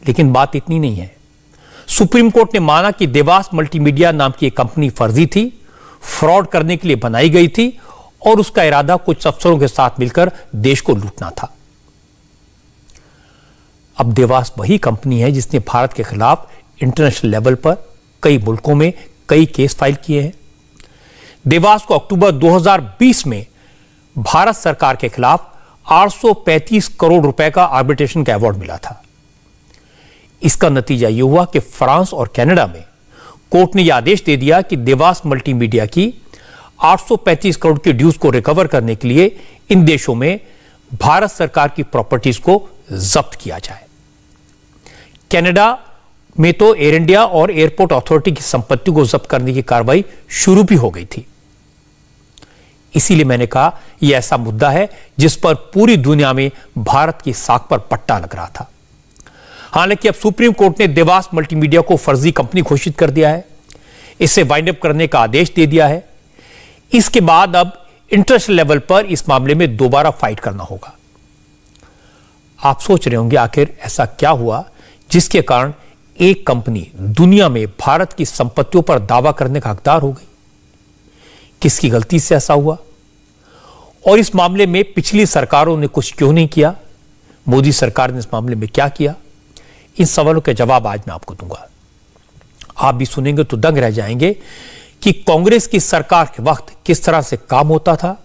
लेकिन बात इतनी नहीं है। सुप्रीम कोर्ट ने माना कि देवास मल्टीमीडिया नाम की एक कंपनी फर्जी थी, फ्रॉड करने के लिए बनाई गई थी और उसका इरादा कुछ अफसरों के साथ मिलकर देश को लूटना था। अब देवास वही कंपनी है जिसने भारत के खिलाफ इंटरनेशनल लेवल पर कई मुल्कों में कई केस फाइल किए हैं। देवास को अक्टूबर 2020 में भारत सरकार के खिलाफ 835 करोड़ रुपए का आर्बिट्रेशन का अवार्ड मिला था। इसका नतीजा यह हुआ कि फ्रांस और कनाडा में कोर्ट ने यह आदेश दे दिया कि देवास मल्टीमीडिया की 835 करोड़ की ड्यूज को रिकवर करने के लिए इन देशों में भारत सरकार की प्रॉपर्टीज को जब्त किया जाए। कनाडा में तो एयर इंडिया और एयरपोर्ट अथॉरिटी की संपत्ति को जब्त करने की कार्रवाई शुरू भी हो गई थी। इसीलिए मैंने कहा यह ऐसा मुद्दा है जिस पर पूरी दुनिया में भारत की साख पर पट्टा लग रहा था। हालांकि अब सुप्रीम कोर्ट ने देवास मल्टीमीडिया को फर्जी कंपनी घोषित कर दिया है, इसे वाइंड अप करने का आदेश दे दिया है। इसके बाद अब इंटरनेशनल लेवल पर इस मामले में दोबारा फाइट करना होगा। आप सोच रहे होंगे आखिर ऐसा क्या हुआ जिसके कारण एक कंपनी दुनिया में भारत की संपत्तियों पर दावा करने का हकदार हो गई। किसकी गलती से ऐसा हुआ और इस मामले में पिछली सरकारों ने कुछ क्यों नहीं किया? मोदी सरकार ने इस मामले में क्या किया? इन सवालों के जवाब आज मैं आपको दूंगा। आप भी सुनेंगे तो दंग रह जाएंगे कि कांग्रेस की सरकार के वक्त किस तरह से काम होता था,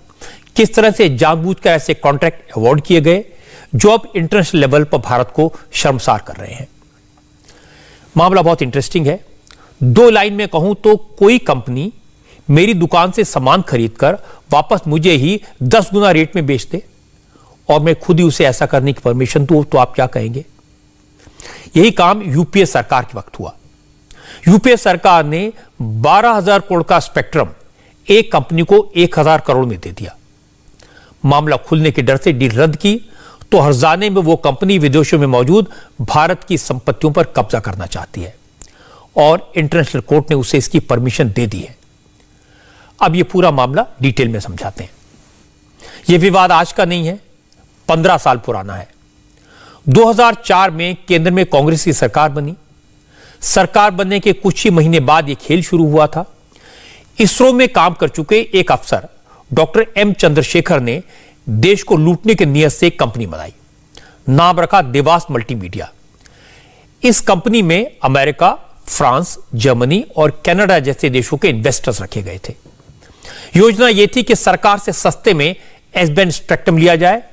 किस तरह से जानबूझकर ऐसे कॉन्ट्रैक्ट अवार्ड किए गए जो अब इंटरनेशनल लेवल पर भारत को शर्मसार कर रहे हैं। मामला बहुत इंटरेस्टिंग है। दो लाइन में कहूं तो कोई कंपनी मेरी दुकान से सामान खरीदकर वापस मुझे ही 10 गुना रेट में बेच दे और मैं खुद ही उसे ऐसा करने की परमिशन दूं तो आप क्या कहेंगे? यही काम यूपीए सरकार के वक्त हुआ। यूपीए सरकार ने 12,000 करोड़ का स्पेक्ट्रम एक कंपनी को 1,000 करोड़ में दे दिया। मामला खुलने के डर से डील रद्द की तो हर्जाने में वो कंपनी विदेशों में मौजूद भारत की संपत्तियों पर कब्जा करना चाहती है और इंटरनेशनल कोर्ट ने उसे इसकी परमिशन दे दी है। अब ये पूरा मामला डिटेल में समझाते हैं। यह विवाद आज का नहीं है, 15 साल पुराना है। 2004 में केंद्र में कांग्रेस की सरकार बनी। सरकार बनने के कुछ ही महीने बाद यह खेल शुरू हुआ था। इसरो में काम कर चुके एक अफसर डॉक्टर एम चंद्रशेखर ने देश को लूटने की नीयत से एक कंपनी बनाई। नाम रखा देवास मल्टीमीडिया। इस कंपनी में अमेरिका, फ्रांस, जर्मनी और कनाडा जैसे देशों के इन्वेस्टर्स रखे गए थे। योजना यह थी कि सरकार से सस्ते में एस बैंड स्पेक्ट्रम लिया जाए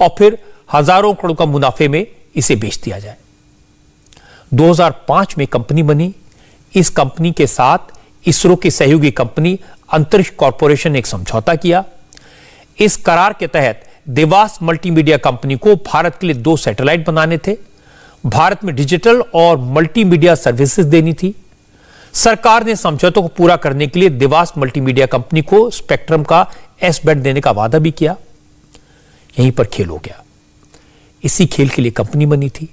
और फिर हजारों करोड़ का मुनाफे में इसे बेच दिया जाए। 2005 में कंपनी बनी। इस कंपनी के साथ इसरो की सहयोगी कंपनी अंतरिक्ष कॉरपोरेशन ने एक समझौता किया। इस करार के तहत देवास मल्टीमीडिया कंपनी को भारत के लिए 2 सैटेलाइट बनाने थे, भारत में डिजिटल और मल्टीमीडिया सर्विसेज देनी थी। सरकार ने समझौते को पूरा करने के लिए देवास मल्टीमीडिया कंपनी को स्पेक्ट्रम का एस बैंड देने का वादा भी किया। यहीं पर खेल हो गया। इसी खेल के लिए कंपनी बनी थी।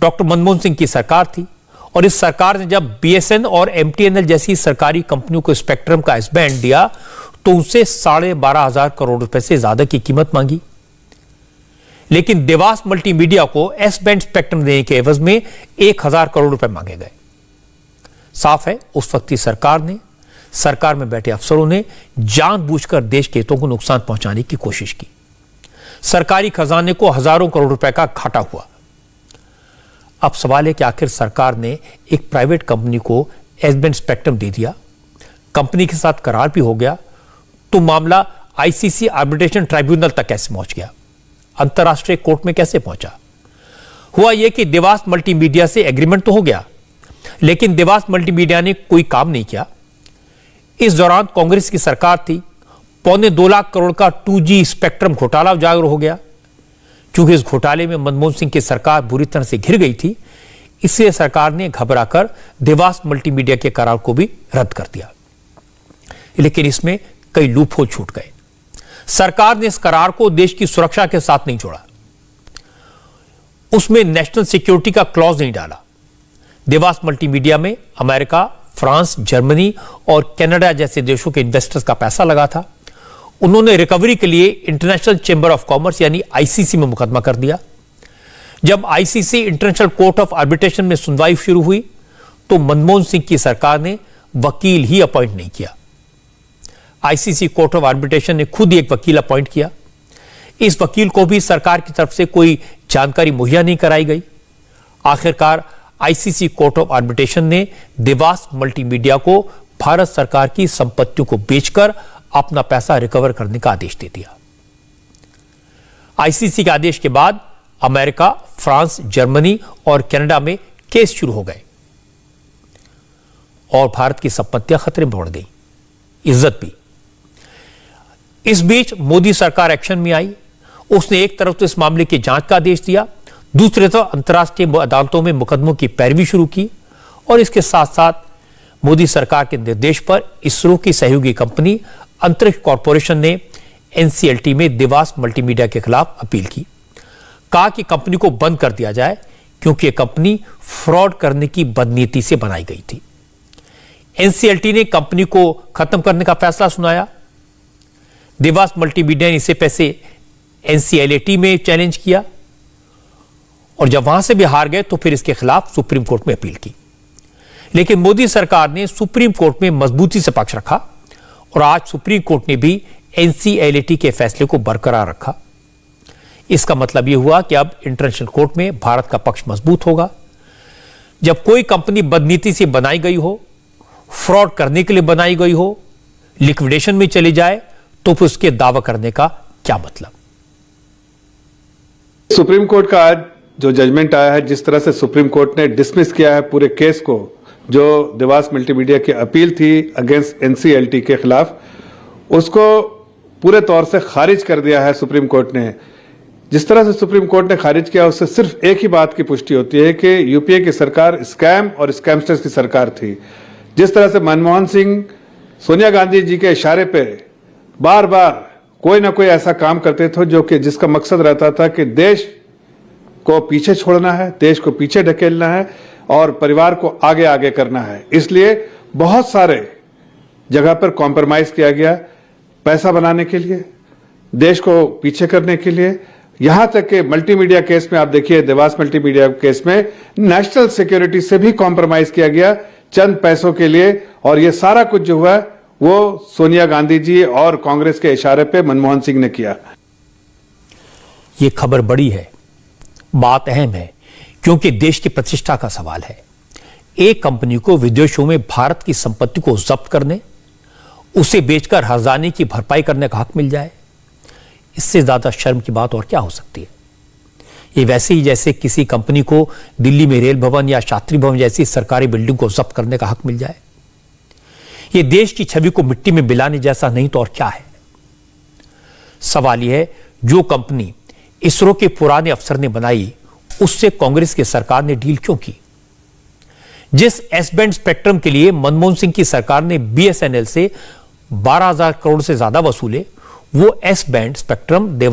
डॉक्टर मनमोहन सिंह की सरकार थी और इस सरकार ने जब बीएसएन और एमटीएनएल जैसी सरकारी कंपनियों को स्पेक्ट्रम का एस बैंड दिया तो उनसे 12,500 करोड़ रुपए से ज्यादा की कीमत मांगी। लेकिन देवास मल्टीमीडिया को एस बैंड स्पेक्ट्रम देने के एवज में 1,000 करोड़ रुपए मांगे गए। साफ है उस वक्त की सरकार में बैठे अफसरों ने जानबूझकर देश के हितों को नुकसान पहुंचाने की कोशिश की। सरकारी खजाने को हजारों करोड़ रुपए का घाटा हुआ। अब सवाल है कि आखिर सरकार ने एक प्राइवेट कंपनी को एस बैंड स्पेक्ट्रम दे दिया, कंपनी के साथ करार भी हो गया, तो मामला आईसीसी आर्बिट्रेशन ट्राइब्यूनल तक कैसे पहुंच गया? अंतरराष्ट्रीय कोर्ट में कैसे पहुंचा? हुआ यह कि देवास मल्टीमीडिया से एग्रीमेंट तो हो गया, लेकिन देवास मल्टीमीडिया ने कोई काम नहीं किया। इस दौरान कांग्रेस की सरकार थी। 2.25 लाख करोड़ का 2G स्पेक्ट्रम घोटाला उजागर हो गया। क्योंकि इस घोटाले में मनमोहन सिंह की सरकार बुरी तरह से घिर गई थी, इसलिए सरकार ने घबराकर देवास मल्टीमीडिया के करार को भी रद्द कर दिया। लेकिन इसमें कई लूपहोल छूट गए। सरकार ने इस करार को देश की सुरक्षा के साथ नहीं जोड़ा, उसमें नेशनल सिक्योरिटी का क्लॉज नहीं डाला। देवास मल्टीमीडिया में अमेरिका, फ्रांस, जर्मनी और कनाडा जैसे देशों के इन्वेस्टर्स का पैसा लगा था। उन्होंने रिकवरी के लिए इंटरनेशनल चैंबर ऑफ कॉमर्स यानी आईसीसी में मुकदमा कर दिया। जब ICC international court of arbitration में सुनवाई शुरू हुई तो मनमोहन सिंह की सरकार ने वकील ही अपॉइंट नहीं किया। आईसीसी कोर्ट ऑफ आर्बिट्रेशन ने खुद ही एक वकील अपॉइंट किया। इस वकील को भी सरकार की तरफ से कोई जानकारी मुहैया नहीं कराई गई। आखिरकार आईसीसी कोर्ट ऑफ आर्बिट्रेशन ने देवास मल्टीमीडिया को भारत सरकार की संपत्तियों को बेचकर अपना पैसा रिकवर करने का आदेश दे दिया। आईसीसी के आदेश के बाद अमेरिका, फ्रांस, जर्मनी और कनाडा में केस शुरू हो गए और भारत की संपत्तियां खतरे में पड़ गई, इज्जत भी। इस बीच मोदी सरकार एक्शन में आई। उसने एक तरफ तो इस मामले की जांच का आदेश दिया, दूसरी तरफ अंतर्राष्ट्रीय अदालतों में मुकदमों की पैरवी शुरू की और इसके साथ साथ मोदी सरकार के निर्देश पर इसरो की सहयोगी कंपनी अंतरिक्ष कॉरपोरेशन ने एनसीएलटी में देवास मल्टीमीडिया के खिलाफ अपील की। कहा कि कंपनी को बंद कर दिया जाए क्योंकि यह कंपनी फ्रॉड करने की बदनीति से बनाई गई थी। एनसीएलटी ने कंपनी को खत्म करने का फैसला सुनाया। देवास मल्टीमीडिया ने इसे पैसे एनसीएलटी में चैलेंज किया और जब वहां से भी हार गए तो फिर इसके खिलाफ सुप्रीम कोर्ट में अपील की। लेकिन मोदी सरकार ने सुप्रीम कोर्ट में मजबूती से पक्ष रखा और आज सुप्रीम कोर्ट ने भी एनसीएलटी के फैसले को बरकरार रखा। इसका मतलब यह हुआ कि अब इंटरनेशनल कोर्ट में भारत का पक्ष मजबूत होगा। जब कोई कंपनी बदनीति से बनाई गई हो, फ्रॉड करने के लिए बनाई गई हो, लिक्विडेशन में चली जाए तो फिर उसके दावा करने का क्या मतलब। सुप्रीम कोर्ट का आज जो जजमेंट आया है, जिस तरह से सुप्रीम कोर्ट ने डिसमिस किया है पूरे केस को, जो देवास मल्टीमीडिया की अपील थी अगेंस्ट एनसीएलटी के खिलाफ, उसको पूरे तौर से खारिज कर दिया है सुप्रीम कोर्ट ने। जिस तरह से सुप्रीम कोर्ट ने खारिज किया उससे सिर्फ एक ही बात की पुष्टि होती है कि यूपीए की सरकार स्कैम और स्कैमस्टर्स की सरकार थी। जिस तरह से मनमोहन सिंह सोनिया गांधी जी के इशारे पे बार बार कोई ना कोई ऐसा काम करते थे जो कि जिसका मकसद रहता था कि देश को पीछे छोड़ना है, देश को पीछे ढकेलना है और परिवार को आगे आगे करना है। इसलिए बहुत सारे जगह पर कॉम्प्रोमाइज किया गया पैसा बनाने के लिए, देश को पीछे करने के लिए। यहां तक कि मल्टीमीडिया केस में आप देखिए, देवास मल्टीमीडिया केस में नेशनल सिक्योरिटी से भी कॉम्प्रोमाइज किया गया चंद पैसों के लिए। और यह सारा कुछ जो हुआ वो सोनिया गांधी जी और कांग्रेस के इशारे पे मनमोहन सिंह ने किया। यह खबर बड़ी है, बात अहम है क्योंकि देश की प्रतिष्ठा का सवाल है। एक कंपनी को विदेशों में भारत की संपत्ति को जब्त करने, उसे बेचकर हर्जाने की भरपाई करने का हक मिल जाए, इससे ज्यादा शर्म की बात और क्या हो सकती है। ये वैसे ही जैसे किसी कंपनी को दिल्ली में रेल भवन या शास्त्री भवन जैसी सरकारी बिल्डिंग को जब्त करने का हक मिल जाए। यह देश की छवि को मिट्टी में मिलाने जैसा नहीं तो और क्या है। सवाल यह है, जो कंपनी इसरो के पुराने अफसर ने बनाई उससे कांग्रेस की सरकार ने डील क्यों की। जिस एस बैंड स्पेक्ट्रम के लिए मनमोहन सिंह की सरकार ने बीएसएनएल से 12,000 करोड़ से ज्यादा वसूले, वो एस बैंड स्पेक्ट्रम देवास